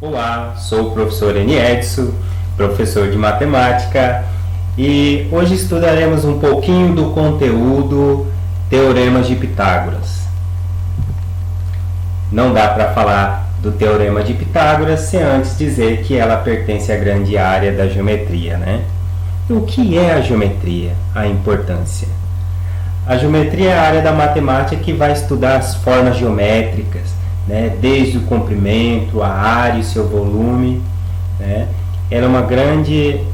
Olá, sou o professor Eni Edson, professor de matemática, e hoje estudaremos um pouquinho do conteúdo Teoremas de Pitágoras. Não dá para falar do Teorema de Pitágoras sem antes dizer que ela pertence à grande área da geometria, né? O que é a geometria? A importância. A geometria é a área da matemática que vai estudar as formas geométricas, né? Desde o comprimento, a área e seu volume, né? Ela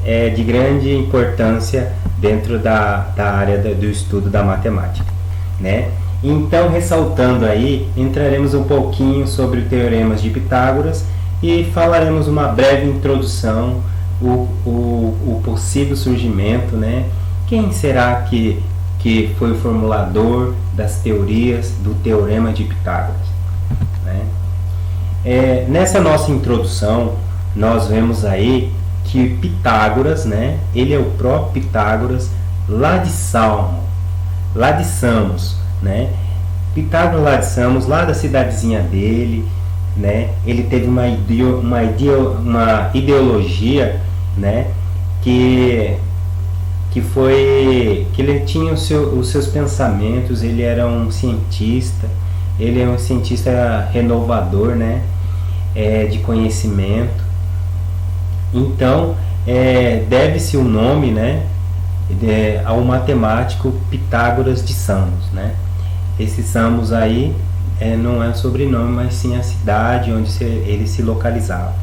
é de grande importância dentro da área do estudo da matemática, né? Então, ressaltando aí, entraremos um pouquinho sobre os teoremas de Pitágoras e falaremos uma breve introdução, o possível surgimento, né? Quem será que foi o formulador das teorias do Teorema de Pitágoras, né? Nessa nossa introdução, nós vemos aí que Pitágoras, né? Ele é o próprio Pitágoras lá de Samos, né? Pitágoras lá de Samos, lá da cidadezinha dele, né? Ele teve uma ideologia, né? Que ele tinha os seus pensamentos. Ele era um cientista, ele é um cientista renovador, né? De conhecimento. Então, deve-se o nome, né? Ao matemático Pitágoras de Samos, né? Esse Samos aí não é o sobrenome, mas sim a cidade onde ele se localizava.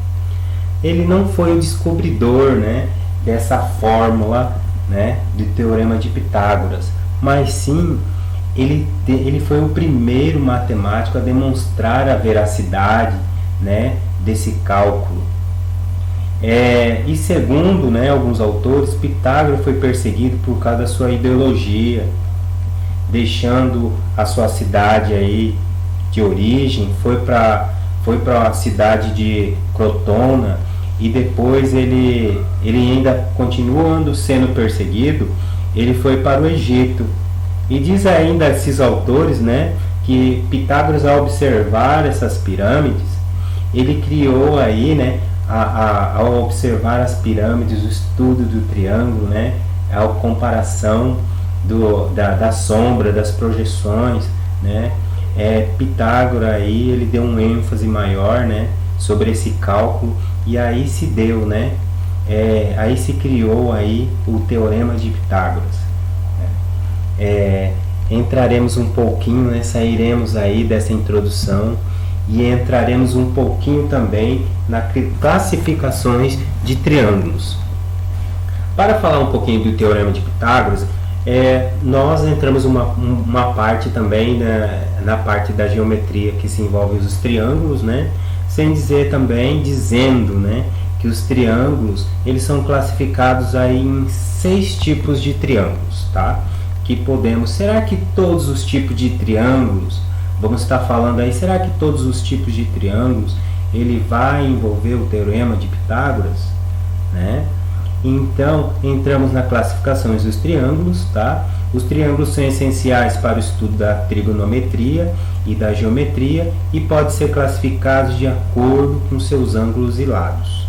Ele não foi o descobridor, né, dessa fórmula, né, do Teorema de Pitágoras, mas sim ele foi o primeiro matemático a demonstrar a veracidade, né, desse cálculo. E segundo, né, alguns autores, Pitágoras foi perseguido por causa da sua ideologia, deixando a sua cidade aí de origem, foi para a cidade de Crotona, e depois ele ainda continuando sendo perseguido, ele foi para o Egito. E diz ainda esses autores, né, que Pitágoras, ao observar essas pirâmides, ele criou aí, né, ao observar as pirâmides, o estudo do triângulo, né, a comparação da sombra, das projeções, né, Pitágoras aí ele deu um ênfase maior, né, sobre esse cálculo, e aí se deu, né, aí se criou aí o Teorema de Pitágoras. Entraremos um pouquinho, né, sairemos aí dessa introdução e entraremos um pouquinho também nas classificações de triângulos. Para falar um pouquinho do Teorema de Pitágoras, nós entramos uma parte também na parte da geometria que se envolve os triângulos, né? Sem dizer também, dizendo, né, que os triângulos eles são classificados aí em 6 tipos de triângulos, tá? Será que todos os tipos de triângulos, vamos estar falando aí, será que todos os tipos de triângulos ele vai envolver o Teorema de Pitágoras, né? Então, entramos na classificação dos triângulos, tá? Os triângulos são essenciais para o estudo da trigonometria e da geometria e podem ser classificados de acordo com seus ângulos e lados.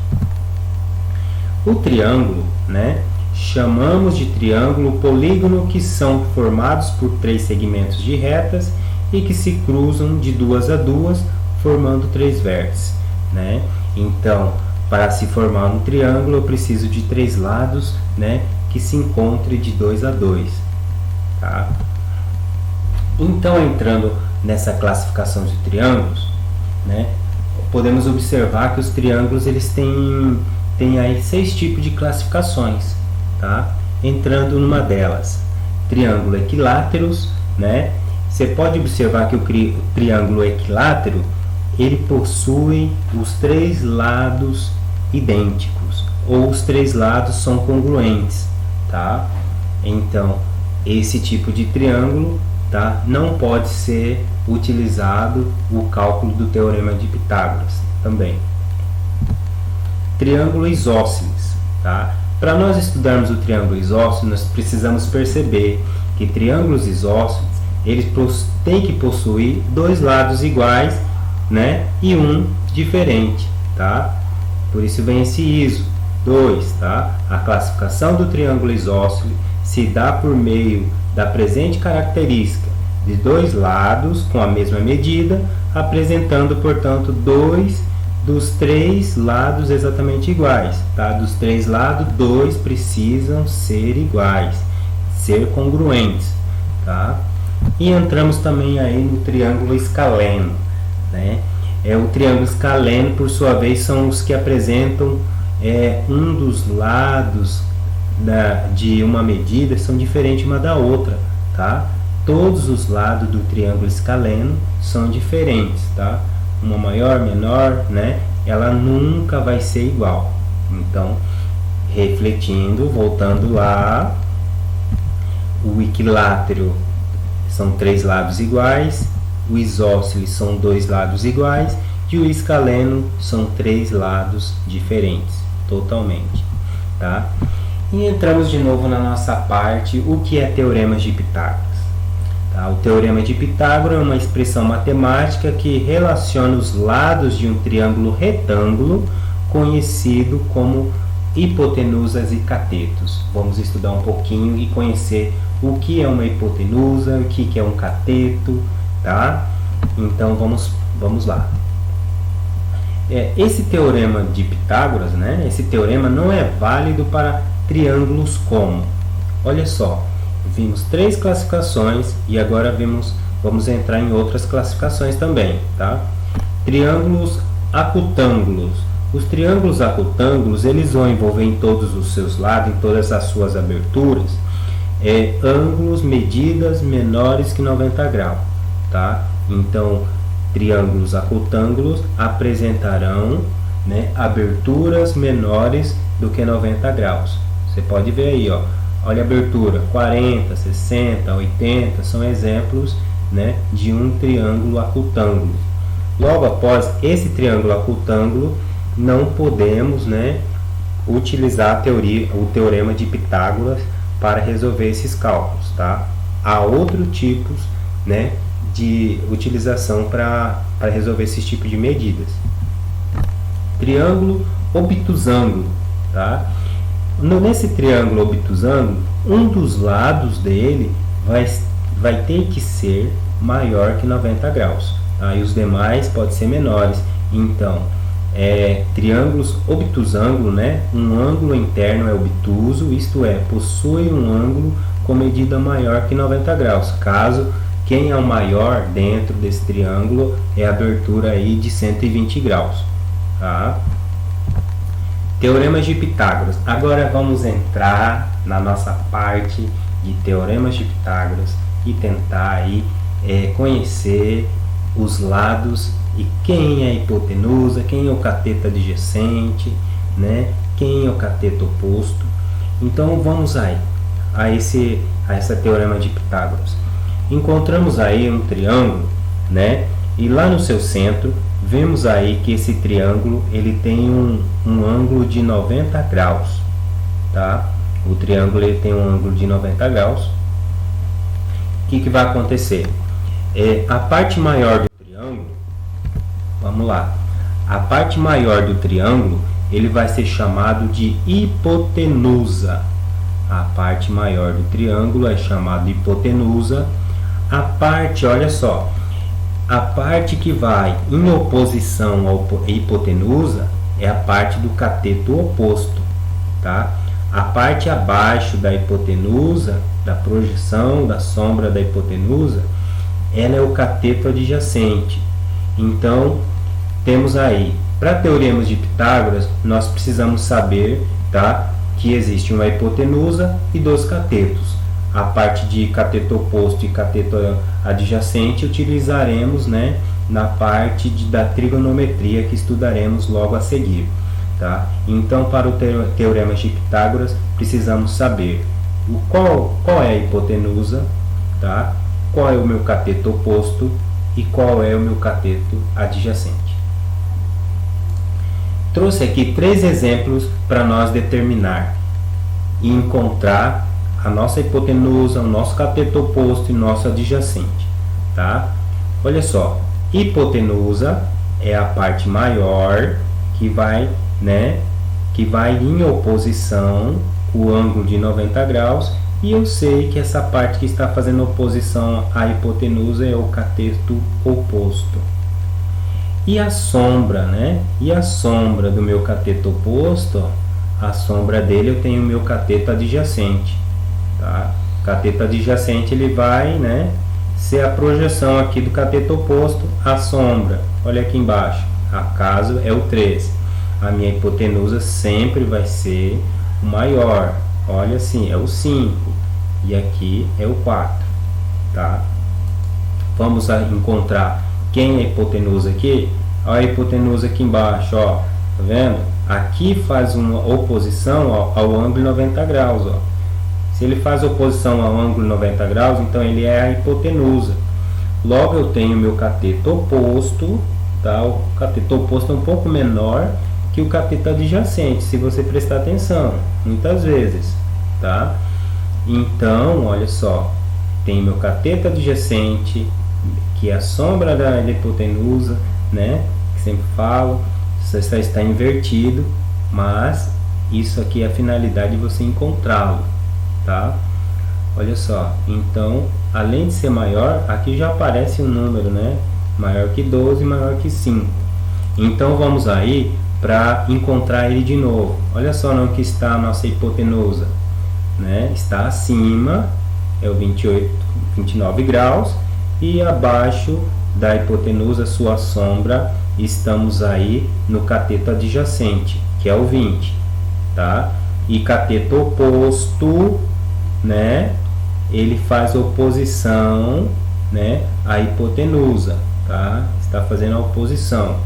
O triângulo, né? Chamamos de triângulo polígono que são formados por 3 segmentos de retas e que se cruzam de 2 a 2, formando 3 vértices, né? Então, para se formar um triângulo, eu preciso de 3 lados, né, que se encontrem de 2 a 2. Tá? Então, entrando nessa classificação de triângulos, né, podemos observar que os triângulos eles têm aí 6 tipos de classificações. Tá? Entrando numa delas, triângulo equiláteros, né? Você pode observar que o triângulo equilátero ele possui os 3 lados idênticos, ou os 3 lados são congruentes, tá? Então, esse tipo de triângulo, tá, não pode ser utilizado o cálculo do Teorema de Pitágoras também. Triângulo isósceles, tá? Para nós estudarmos o triângulo isósceles, nós precisamos perceber que triângulos isósceles eles têm que possuir 2 lados iguais, né, e um diferente, tá? Por isso vem esse ISO 2, tá? A classificação do triângulo isósceles se dá por meio da presente característica de dois lados com a mesma medida, apresentando, portanto, dois dos três lados exatamente iguais, tá? Dos três lados, dois precisam ser iguais, ser congruentes, tá? E entramos também aí no triângulo escaleno, né? O triângulo escaleno, por sua vez, são os que apresentam um dos lados de uma medida são diferentes uma da outra, tá? Todos os lados do triângulo escaleno são diferentes, tá? Uma maior, menor, né? Ela nunca vai ser igual. Então, refletindo, voltando lá, o equilátero são três lados iguais, o isósceles são dois lados iguais e o escaleno são três lados diferentes, totalmente, tá? E entramos de novo na nossa parte, o que é teorema de Pitágoras. Tá? O teorema de Pitágoras é uma expressão matemática que relaciona os lados de um triângulo retângulo conhecido como hipotenusas e catetos. Vamos estudar um pouquinho e conhecer o que é uma hipotenusa, o que é um cateto, tá? Então vamos lá. Esse teorema de Pitágoras, né? Esse teorema não é válido para triângulos como, olha só, vimos três classificações e agora vamos entrar em outras classificações também, tá? Triângulos acutângulos. Os triângulos acutângulos, eles vão envolver em todos os seus lados, em todas as suas aberturas, ângulos, medidas menores que 90 graus, tá? Então, triângulos acutângulos apresentarão, né, aberturas menores do que 90 graus. Você pode ver aí, ó, olha a abertura, 40, 60, 80, são exemplos, né, de um triângulo acutângulo. Logo após esse triângulo acutângulo, não podemos, né, utilizar o teorema de Pitágoras para resolver esses cálculos, tá? Há outros tipos, né, de utilização para resolver esse tipo de medidas. Triângulo obtusângulo, tá? Nesse triângulo obtusângulo, um dos lados dele vai ter que ser maior que 90 graus, tá? E os demais podem ser menores. Então, triângulos obtusângulo, né? Um ângulo interno é obtuso, isto é, possui um ângulo com medida maior que 90 graus. Caso quem é o maior dentro desse triângulo é a abertura aí de 120 graus, tá? Teoremas de Pitágoras. Agora vamos entrar na nossa parte de teoremas de Pitágoras e tentar aí conhecer os lados e quem é a hipotenusa, quem é o cateto adjacente, né? Quem é o cateto oposto. Então vamos aí a esse teorema de Pitágoras. Encontramos aí um triângulo, né? E lá no seu centro vemos aí que esse triângulo ele tem um ângulo de 90 graus, tá? O triângulo ele tem um ângulo de 90 graus. O que vai acontecer? A parte maior do triângulo, vamos lá, a parte maior do triângulo ele vai ser chamado de hipotenusa. A parte maior do triângulo é chamada de hipotenusa. A parte, olha só, a parte que vai em oposição à hipotenusa é a parte do cateto oposto, tá? A parte abaixo da hipotenusa, da projeção da sombra da hipotenusa, ela é o cateto adjacente. Então, temos aí, para teoremas de Pitágoras, nós precisamos saber, tá, que existe uma hipotenusa e dois catetos. A parte de cateto oposto e cateto adjacente utilizaremos, né, na parte da trigonometria que estudaremos logo a seguir, tá? Então, para o teorema de Pitágoras, precisamos saber qual é a hipotenusa, tá? Qual é o meu cateto oposto e qual é o meu cateto adjacente. Trouxe aqui três exemplos para nós determinar e encontrar a nossa hipotenusa, o nosso cateto oposto e nosso adjacente, tá? Olha só, hipotenusa é a parte maior que vai, né, que vai em oposição o ângulo de 90 graus, e eu sei que essa parte que está fazendo oposição à hipotenusa é o cateto oposto. E a sombra, né? E a sombra do meu cateto oposto, ó, a sombra dele eu tenho o meu cateto adjacente, tá? O cateto adjacente ele vai, né, ser a projeção aqui do cateto oposto, a sombra. Olha aqui embaixo, acaso é o 3. A minha hipotenusa sempre vai ser o maior. Olha assim, é o 5 e aqui é o 4, tá? Vamos encontrar quem é a hipotenusa aqui. Olha a hipotenusa aqui embaixo, ó, tá vendo? Aqui faz uma oposição, ó, ao ângulo 90 graus, ó. Se ele faz oposição ao ângulo 90 graus, então ele é a hipotenusa. Logo eu tenho meu cateto oposto, tá? O cateto oposto é um pouco menor que o cateto adjacente, se você prestar atenção, muitas vezes, tá? Então, olha só, tem meu cateto adjacente, que é a sombra da hipotenusa, né? Que sempre falo, isso está invertido, mas isso aqui é a finalidade de você encontrá-lo, tá? Olha só, então, além de ser maior, aqui já aparece um número, né? Maior que 12, maior que 5. Então, vamos aí para encontrar ele de novo. Olha só onde que está a nossa hipotenusa, né? Está acima, é o 29 graus, e abaixo da hipotenusa, sua sombra, estamos aí no cateto adjacente, que é o 20, tá? E cateto oposto, né, ele faz oposição, né, à hipotenusa, tá? Está fazendo a oposição.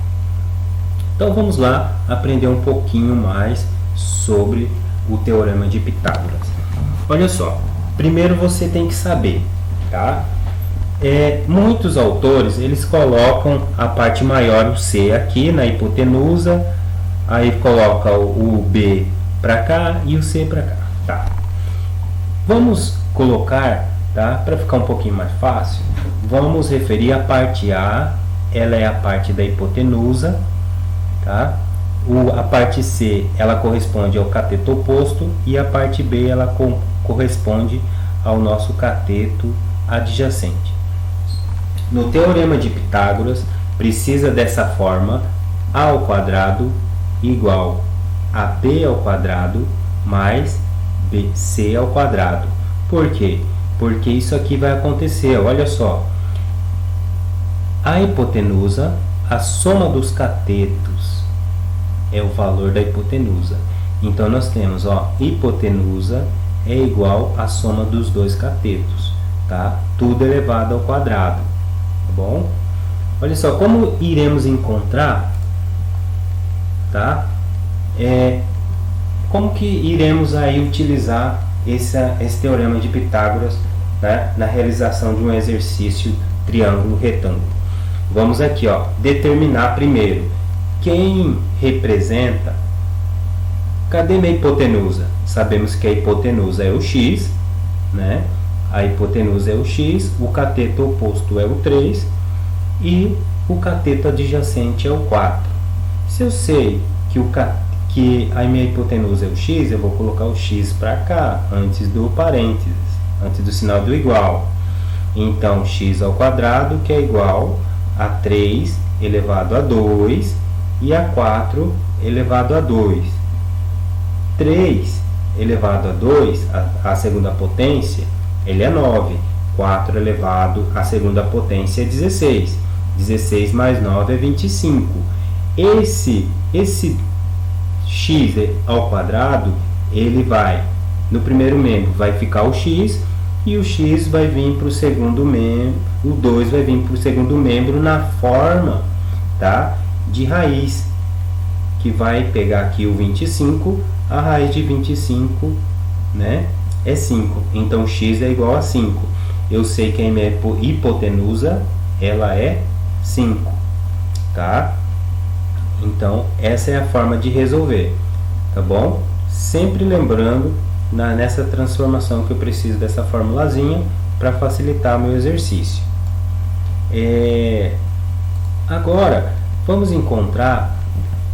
Então vamos lá aprender um pouquinho mais sobre o teorema de Pitágoras. Olha só, primeiro você tem que saber, tá? Muitos autores eles colocam a parte maior, o C, aqui na hipotenusa, aí coloca o B para cá e o C para cá, tá? Vamos colocar, tá? Para ficar um pouquinho mais fácil, vamos referir a parte A, ela é a parte da hipotenusa, tá? A parte C, ela corresponde ao cateto oposto, e a parte B, ela corresponde ao nosso cateto adjacente. No teorema de Pitágoras, precisa dessa forma: a ao quadrado igual a b ao quadrado mais bc ao quadrado. Por quê? Porque isso aqui vai acontecer, olha só. A hipotenusa, a soma dos catetos é o valor da hipotenusa. Então nós temos, ó, hipotenusa é igual à soma dos dois catetos, tá? Tudo elevado ao quadrado, tá bom? Olha só, como iremos encontrar, tá? Como que iremos aí utilizar esse teorema de Pitágoras, né, na realização de um exercício triângulo retângulo? Vamos aqui, ó, determinar primeiro quem representa. Cadê minha hipotenusa? Sabemos que a hipotenusa é o x, né? A hipotenusa é o x, o cateto oposto é o 3 e o cateto adjacente é o 4. Se eu sei que a minha hipotenusa é o x, eu vou colocar o x para cá, antes do parênteses, antes do sinal do igual. Então, x ao quadrado, que é igual a 3 elevado a 2 e a 4 elevado a 2. 3 elevado a 2, a segunda potência, ele é 9. 4 elevado à segunda potência é 16. 16 mais 9 é 25. Esse x ao quadrado, ele vai, no primeiro membro vai ficar o x, e o x vai vir para o segundo membro, o 2 vai vir para o segundo membro na forma, tá, de raiz, que vai pegar aqui o 25, a raiz de 25, né, é 5. Então x é igual a 5. Eu sei que a minha hipotenusa, ela é 5, tá? Então essa é a forma de resolver, tá bom? Sempre lembrando nessa transformação que eu preciso dessa formulazinha para facilitar meu exercício. Agora vamos encontrar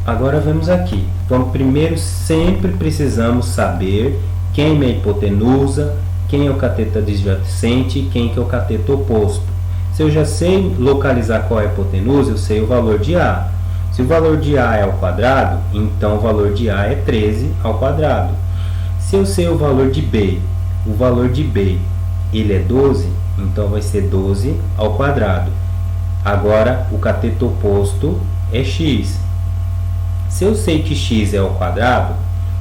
Agora vamos aqui. Então, primeiro sempre precisamos saber quem é a hipotenusa, quem é o cateto adjacente e quem que é o cateto oposto. Se eu já sei localizar qual é a hipotenusa, eu sei o valor de A. Se o valor de A é ao quadrado, então o valor de A é 13 ao quadrado. Se eu sei o valor de B ele é 12, então vai ser 12 ao quadrado. Agora o cateto oposto é x. Se eu sei que x é ao quadrado,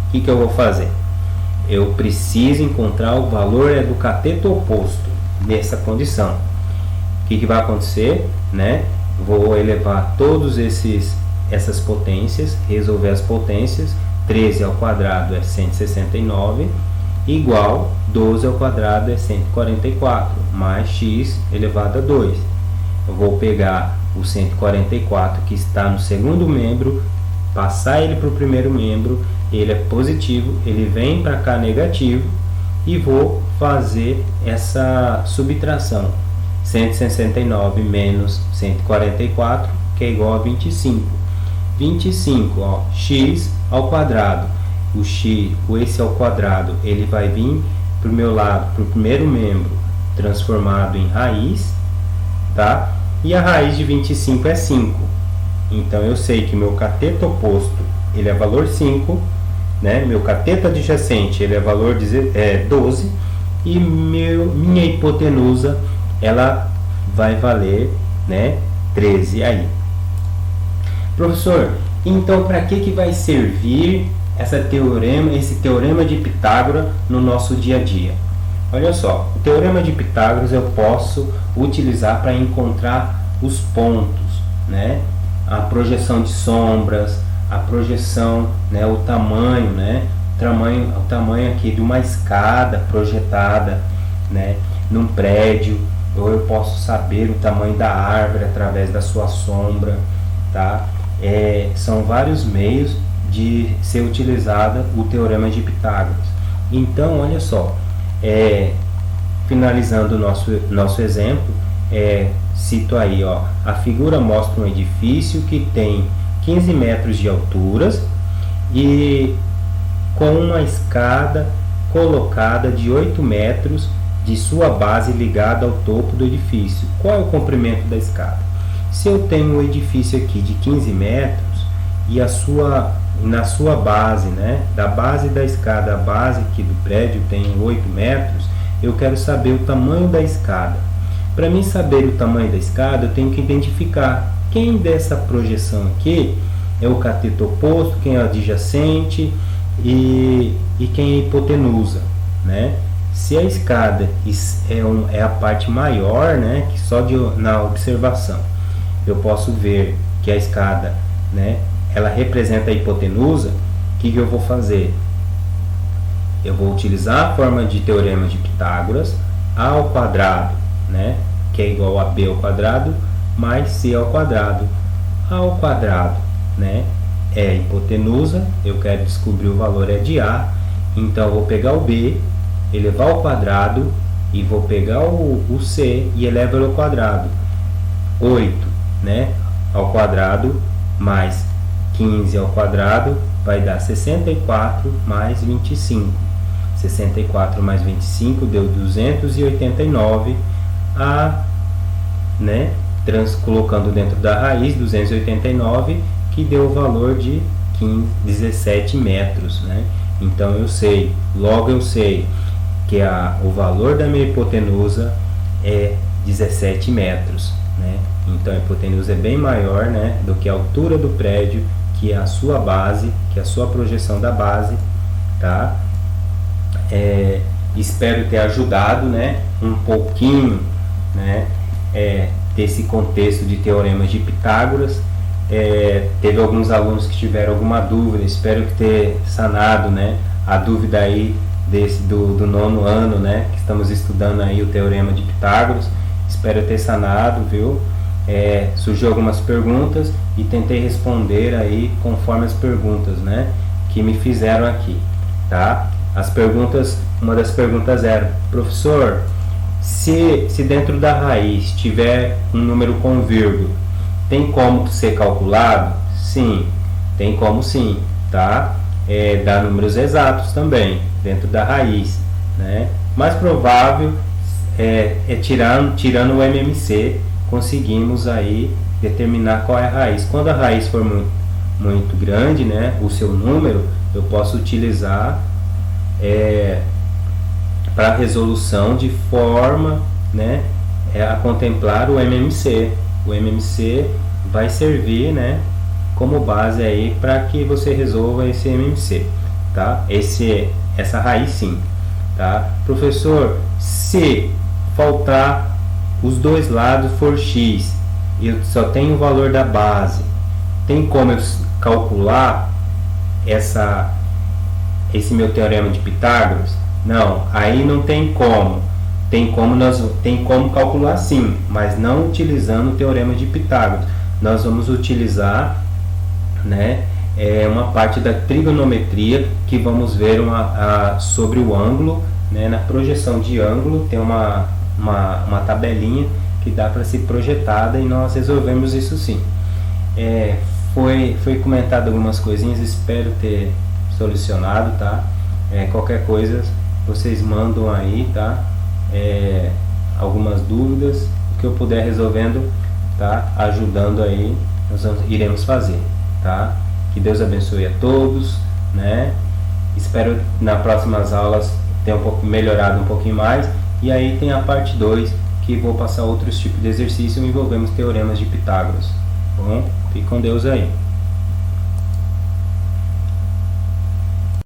o que eu vou fazer? Eu preciso encontrar o valor do cateto oposto nessa condição. O que vai acontecer? Vou elevar todos essas potências, resolver as potências. 13 ao quadrado é 169, igual 12 ao quadrado é 144, mais x elevado a 2. Eu vou pegar o 144 que está no segundo membro, passar ele para o primeiro membro, ele é positivo, ele vem para cá negativo, e vou fazer essa subtração. 169 menos 144, que é igual a 25. 25, x ao quadrado. Esse ao quadrado, ele vai vir para o meu lado, para o primeiro membro, transformado em raiz, tá? E a raiz de 25 é 5. Então, eu sei que meu cateto oposto, ele é valor 5, meu cateto adjacente, ele é valor 12, e minha hipotenusa, ela vai valer 13 aí. Professor, então para que vai servir esse teorema de Pitágoras no nosso dia a dia? Olha só, o teorema de Pitágoras eu posso utilizar para encontrar os pontos, a projeção de sombras, a projeção, o tamanho, o tamanho aqui de uma escada projetada, num prédio, ou eu posso saber o tamanho da árvore através da sua sombra, tá? São vários meios de ser utilizado o teorema de Pitágoras. Então, olha só, finalizando o nosso exemplo, cito aí, a figura mostra um edifício que tem 15 metros de alturas e com uma escada colocada de 8 metros de sua base ligada ao topo do edifício. Qual é o comprimento da escada? Se eu tenho um edifício aqui de 15 metros e na sua base, da base da escada, a base aqui do prédio tem 8 metros, eu quero saber o tamanho da escada. Para mim saber o tamanho da escada, eu tenho que identificar quem dessa projeção aqui é o cateto oposto, quem é o adjacente e quem é a hipotenusa, Se a escada é a parte maior, que só na observação eu posso ver que a escada, ela representa a hipotenusa, o que eu vou fazer? Eu vou utilizar a forma de teorema de Pitágoras, A ao quadrado, que é igual a B ao quadrado, mais C ao quadrado. A ao quadrado, é a hipotenusa, eu quero descobrir o valor de A, então eu vou pegar o B, elevar ao quadrado, e vou pegar o C e elevar ao quadrado. 8, ao quadrado, mais 15 ao quadrado, vai dar 64 mais 25. 64 mais 25 deu 289, colocando dentro da raiz 289, que deu o valor de 17 metros, Então logo eu sei que o valor da minha hipotenusa é 17 metros, Então a hipotenusa é bem maior, do que a altura do prédio, que é a sua base, que é a sua projeção da base, tá? Espero ter ajudado, um pouquinho, desse contexto de teoremas de Pitágoras. Teve alguns alunos que tiveram alguma dúvida, espero que ter sanado, a dúvida aí do 9º ano, que estamos estudando aí o teorema de Pitágoras. Espero ter sanado, viu? Surgiu algumas perguntas e tentei responder aí conforme as perguntas, que me fizeram aqui, tá? Uma das perguntas era: professor, se dentro da raiz tiver um número com vírgula, tem como ser calculado? Sim, Tem como sim, tá? Dar números exatos também, dentro da raiz, né? Mais provável tirando o MMC, conseguimos aí determinar qual é a raiz. Quando a raiz for muito grande, né, o seu número, eu posso utilizar para resolução de forma, né, a contemplar o MMC. O MMC vai servir, né, como base aí para que você resolva esse MMC, tá? Essa raiz sim, tá? Professor, se faltar os dois lados for x, eu só tenho o valor da base, tem como eu calcular esse meu teorema de Pitágoras? Não, aí não tem como. Tem como calcular sim, mas não utilizando o teorema de Pitágoras. Nós vamos utilizar, né, uma parte da trigonometria que vamos ver sobre o ângulo, né, na projeção de ângulo tem uma tabelinha que dá para ser projetada e nós resolvemos isso sim. Foi comentado algumas coisinhas, espero ter solucionado, tá? Qualquer coisa vocês mandam aí, tá? Algumas dúvidas, o que eu puder resolvendo, tá? Ajudando aí, nós iremos fazer, tá? Que Deus abençoe a todos, né? Espero nas próximas aulas ter melhorado um pouquinho mais. E aí tem a parte 2, que vou passar outros tipos de exercício envolvendo teoremas de Pitágoras. Bom, fique com Deus aí.